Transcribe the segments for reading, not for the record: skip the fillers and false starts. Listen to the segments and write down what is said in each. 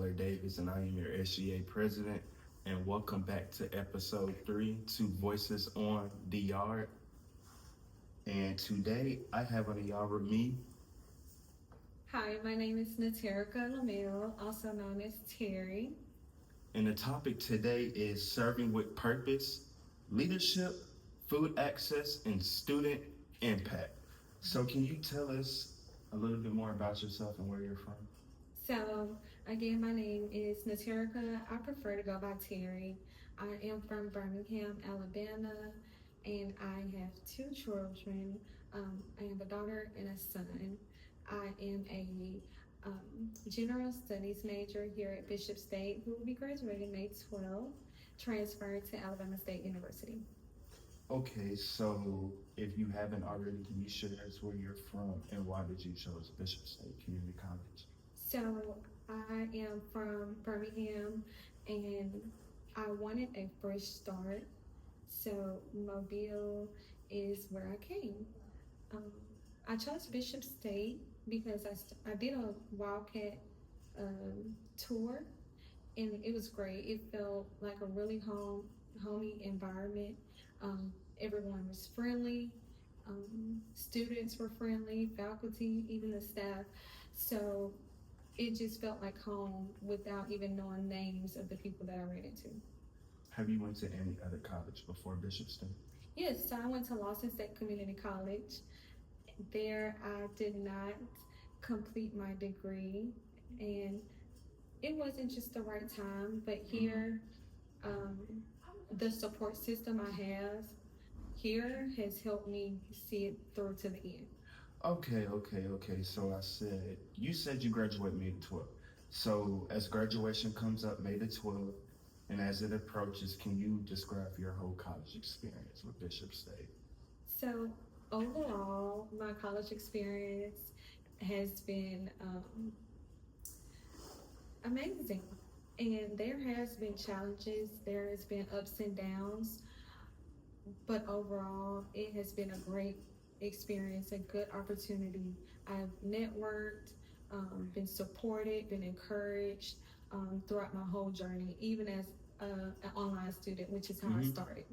Tyhler Davis, and I am your SGA president. And welcome back to episode 3, Two Voices on the Yard. And today I have on the yard with me. Hi, my name is Naterica Lamell, also known as Terri. And the topic today is serving with purpose, leadership, food access, and student impact. So, can you tell us a little bit more about yourself and where you're from? So, again, my name is Naterica. I prefer to go by Terri. I am from Birmingham, Alabama, and I have 2 children. I have a daughter and a son. I am a general studies major here at Bishop State, who will be graduating May 12th, transferring to Alabama State University. Okay, so if you haven't already, can you share us where you're from and why did you choose Bishop State Community College? So I am from Birmingham and I wanted a fresh start. So Mobile is where I came. I chose Bishop State because I did a Wildcat tour and it was great. It felt like a really homey environment. Everyone was friendly. Students were friendly, faculty, even the staff. So it just felt like home without even knowing names of the people that I ran into. Have you went to any other college before Bishop State? Yes, so I went to Lawson State Community College. There I did not complete my degree and it wasn't just the right time, but here the support system I have here has helped me see it through to the end. Okay. So you said you graduate May the 12th. So as graduation comes up May the 12th, and as it approaches, can you describe your whole college experience with Bishop State? So overall, my college experience has been amazing. And there has been challenges, there has been ups and downs, but overall, it has been a great experience, a good opportunity. I've networked, been supported, been encouraged throughout my whole journey, even as an online student, which is how I started.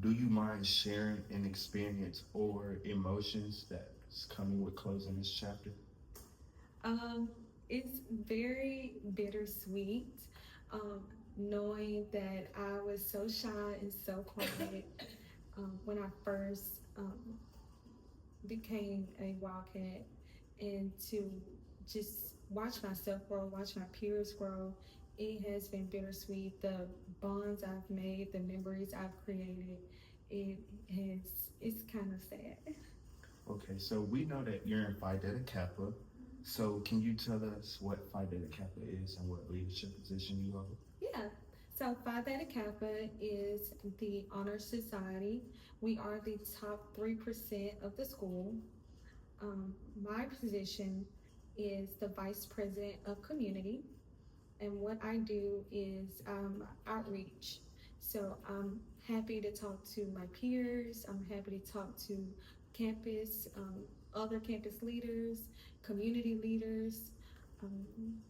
Do you mind sharing an experience or emotions that's coming with closing this chapter? It's very bittersweet, knowing that I was so shy and so quiet when I first became a Wildcat, and to just watch myself grow, watch my peers grow. It has been bittersweet. The bonds I've made, the memories I've created, it's kind of sad. Okay, so we know that you're in Phi Theta Kappa. So can you tell us what Phi Theta Kappa is and what leadership position you hold? Yeah. So Phi Theta Kappa is the honor society. We are the top 3% of the school. My position is the vice president of community. And what I do is outreach. So I'm happy to talk to my peers. I'm happy to talk to campus, other campus leaders, community leaders,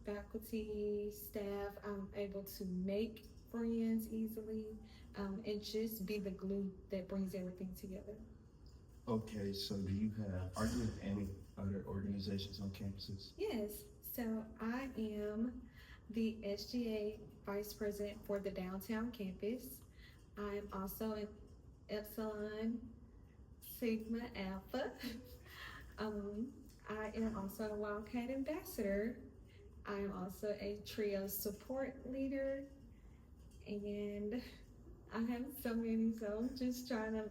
faculty, staff. I'm able to make friends easily and just be the glue that brings everything together. Okay, so are you with any other organizations on campuses? Yes, so I am the SGA Vice President for the downtown campus. I'm also an Epsilon Sigma Alpha. I am also a Wildcat Ambassador. I am also a trio support leader. And I have so many, so I'm just trying to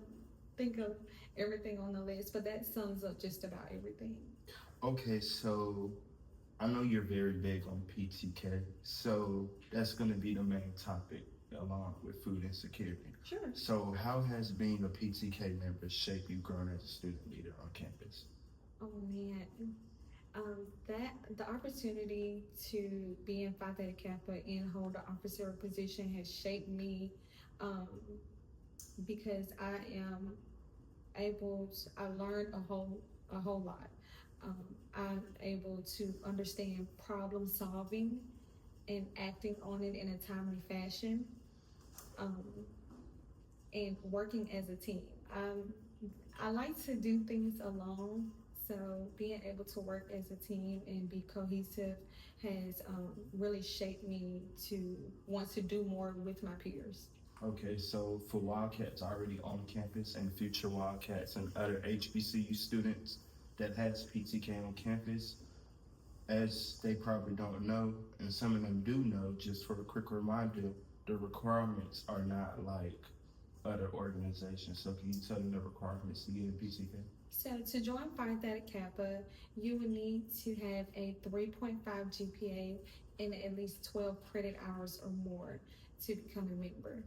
think of everything on the list, but that sums up just about everything. Okay, so I know you're very big on PTK, so that's going to be the main topic along with food insecurity. Sure. So how has being a PTK member shaped you growing as a student leader on campus? Oh man, the opportunity to be in Phi Theta Kappa and hold an officer position has shaped me because I learned a whole lot. I'm able to understand problem solving and acting on it in a timely fashion, um, and working as a team. I like to do things alone, so being able to work as a team and be cohesive has really shaped me to want to do more with my peers. Okay, so for Wildcats already on campus and future Wildcats and other HBCU students that has PTK on campus, as they probably don't know, and some of them do know, just for a quick reminder, the requirements are not like other organizations. So can you tell them the requirements to get in PTK? So to join Phi Theta Kappa, you would need to have a 3.5 GPA and at least 12 credit hours or more to become a member.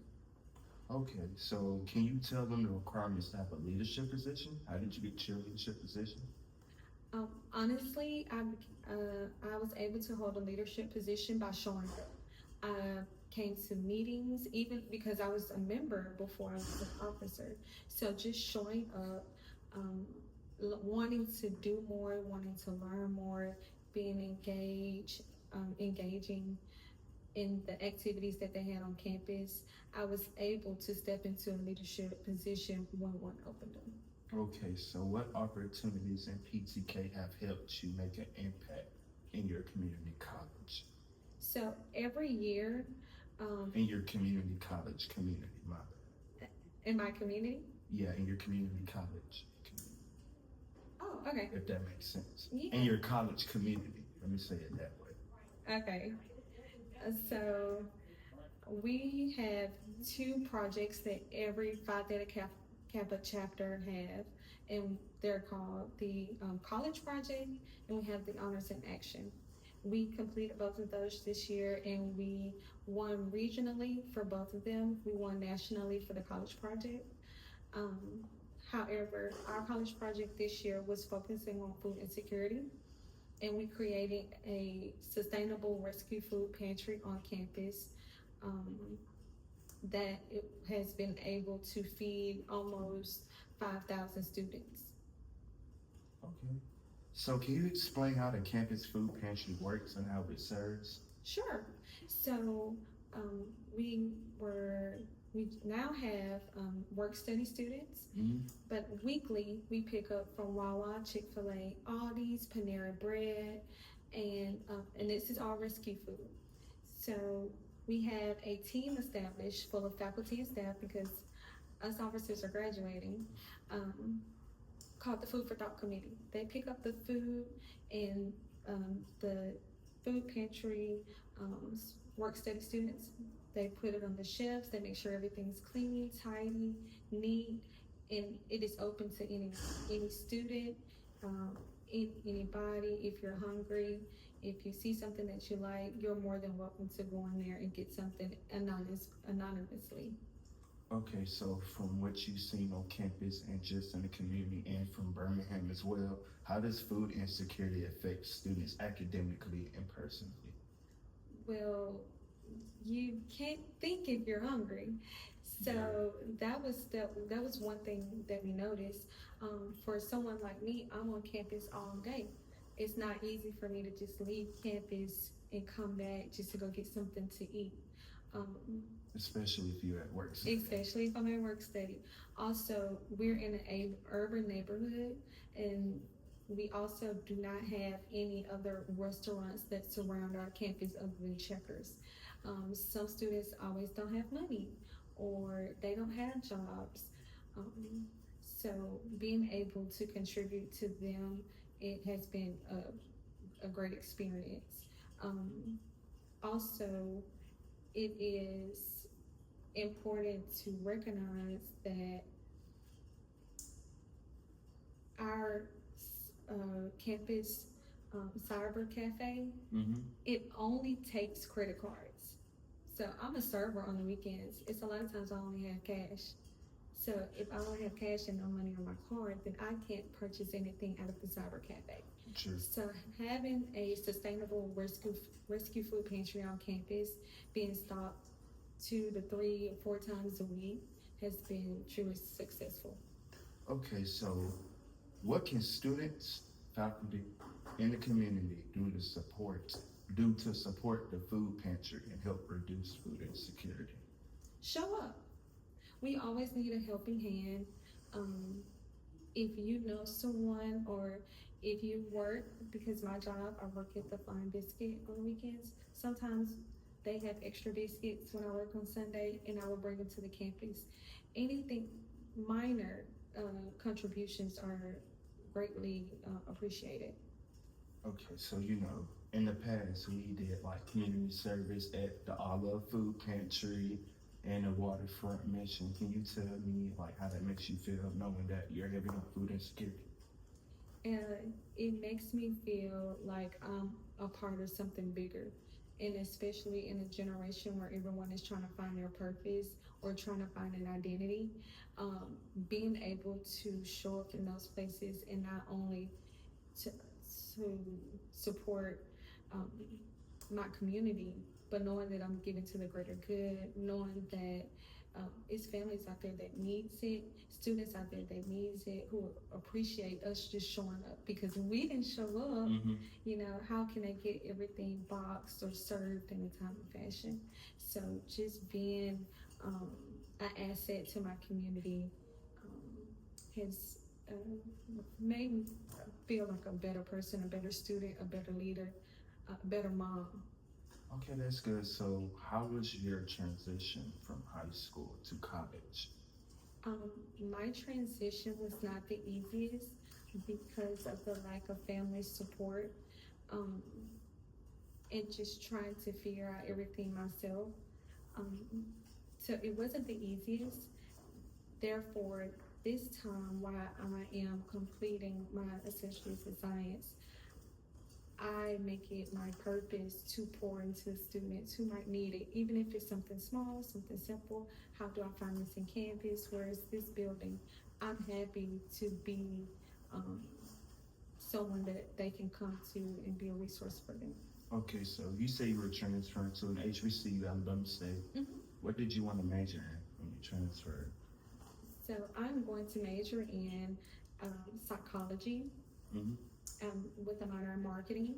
Okay, so can you tell them the requirements to have a leadership position? How did you get your leadership position? Honestly, I was able to hold a leadership position by showing up. I came to meetings, even because I was a member before I was an officer. So just showing up, wanting to do more, wanting to learn more, being engaged, engaging in the activities that they had on campus, I was able to step into a leadership position when one opened up. Okay, so what opportunities in PTK have helped you make an impact in your community college? So every year, In your community college community, my bad. in my community. Yeah, in your community college community, Oh, okay. if that makes sense. Yeah. In your college community, let me say it that way. Okay. So we have two projects that every Phi Theta Kappa chapter have, and they're called the College Project, and we have the Honors in Action. We completed both of those this year, and we won regionally for both of them. We won nationally for the College Project. However, our College Project this year was focusing on food insecurity, and we created a sustainable rescue food pantry on campus that it has been able to feed almost 5,000 students. Okay. So can you explain how the campus food pantry works and how it serves? Sure. So we now have work study students, but weekly we pick up from Wawa, Chick-fil-A, Aldi's, Panera Bread, and this is all rescue food. So we have a team established full of faculty and staff because us officers are graduating, called the Food for Thought Committee. They pick up the food and the food pantry work study students. They put it on the shelves. They make sure everything's clean, tidy, neat, and it is open to any student, anybody. If you're hungry, if you see something that you like, you're more than welcome to go in there and get something anonymously. Okay, so from what you've seen on campus and just in the community and from Birmingham as well, how does food insecurity affect students academically and personally? Well, you can't think if you're hungry. So that was one thing that we noticed. For someone like me, I'm on campus all day. It's not easy for me to just leave campus and come back just to go get something to eat. Especially if you're at work. Especially if I'm at work study. Also, we're in an urban neighborhood, and we also do not have any other restaurants that surround our campus other than Checkers. Some students always don't have money, or they don't have jobs. So being able to contribute to them, it has been a great experience. Also, it is important to recognize that our campus cyber cafe, it only takes credit cards. So I'm a server on the weekends. It's a lot of times I only have cash. So if I don't have cash and no money on my card, then I can't purchase anything out of the cyber cafe. True. So having a sustainable rescue food pantry on campus, being stocked 2 to 3 or 4 times a week, has been truly successful. Okay, so what can students, faculty, in the community do to support do to support the food pantry and help reduce food insecurity? Show up. We always need a helping hand. If you know someone or if you work, because my job, I work at the Fine Biscuit on the weekends. Sometimes they have extra biscuits when I work on Sunday, and I will bring them to the campus. Anything minor contributions are greatly appreciated. Okay, so in the past we did like community service at the Olive Food Pantry and the Waterfront Mission. Can you tell me like how that makes you feel knowing that you're having food insecurity? And it makes me feel like I'm a part of something bigger. And especially in a generation where everyone is trying to find their purpose or trying to find an identity, being able to show up in those places and not only to support um, my community, but knowing that I'm giving to the greater good, knowing that it's families out there that needs it, students out there that needs it, who appreciate us just showing up. Because when we didn't show up, how can they get everything boxed or served in a timely fashion? So just being an asset to my community has made me feel like a better person, a better student, a better leader, a better mom. Okay, that's good. So how was your transition from high school to college? My transition was not the easiest because of the lack of family support, and just trying to figure out everything myself. So it wasn't the easiest. Therefore, this time while I am completing my associate's in science, I make it my purpose to pour into students who might need it, even if it's something small, something simple. How do I find this in campus? Where is this building? I'm happy to be someone that they can come to and be a resource for them. Okay, so you say you were transferring to an HBCU, Alabama State. Mm-hmm. What did you want to major in when you transferred? So I'm going to major in psychology. Mm-hmm. With a minor in marketing.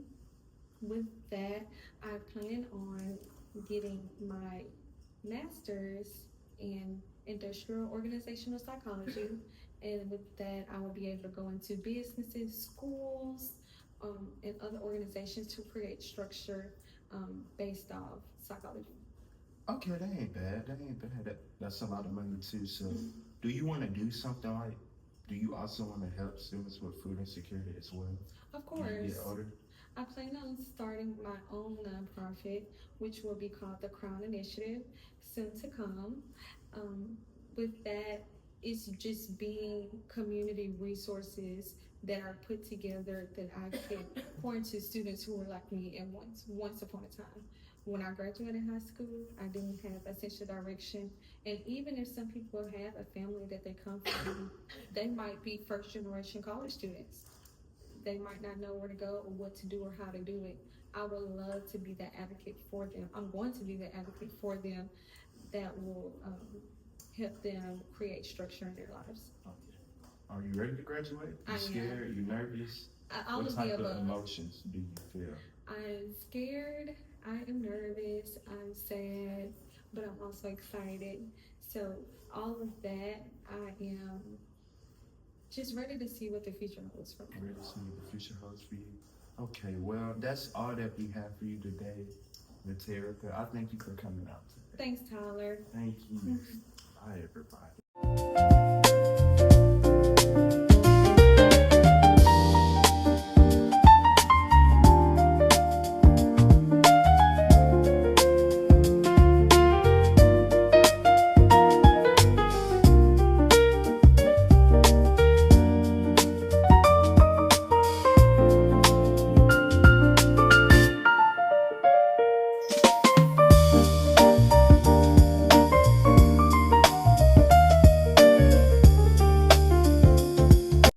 With that, I plan on getting my master's in industrial organizational psychology, and with that, I will be able to go into businesses, schools, and other organizations to create structure based off psychology. Okay, that ain't bad. That's a lot of money too. So, do you want to do something like? Do you also want to help students with food insecurity as well? Of course. When you get older? I plan on starting my own nonprofit, which will be called the Crown Initiative, soon to come. With that, it's just being community resources that are put together that I can pour into students who were like me at once upon a time. When I graduated high school, I didn't have a sense of direction. And even if some people have a family that they come from, they might be first generation college students. They might not know where to go or what to do or how to do it. I would love to be that advocate for them. I'm going to be the advocate for them that will help them create structure in their lives. Are you ready to graduate? You scared? Are you nervous? What type of emotions do you feel? I'm scared, I am nervous, I'm sad, but I'm also excited. So all of that, I am just ready to see what the future holds for me. Ready to see what the future holds for you. Okay, well, that's all that we have for you today, Naterica. I thank you for coming out today. Thanks, Tyler. Thank you.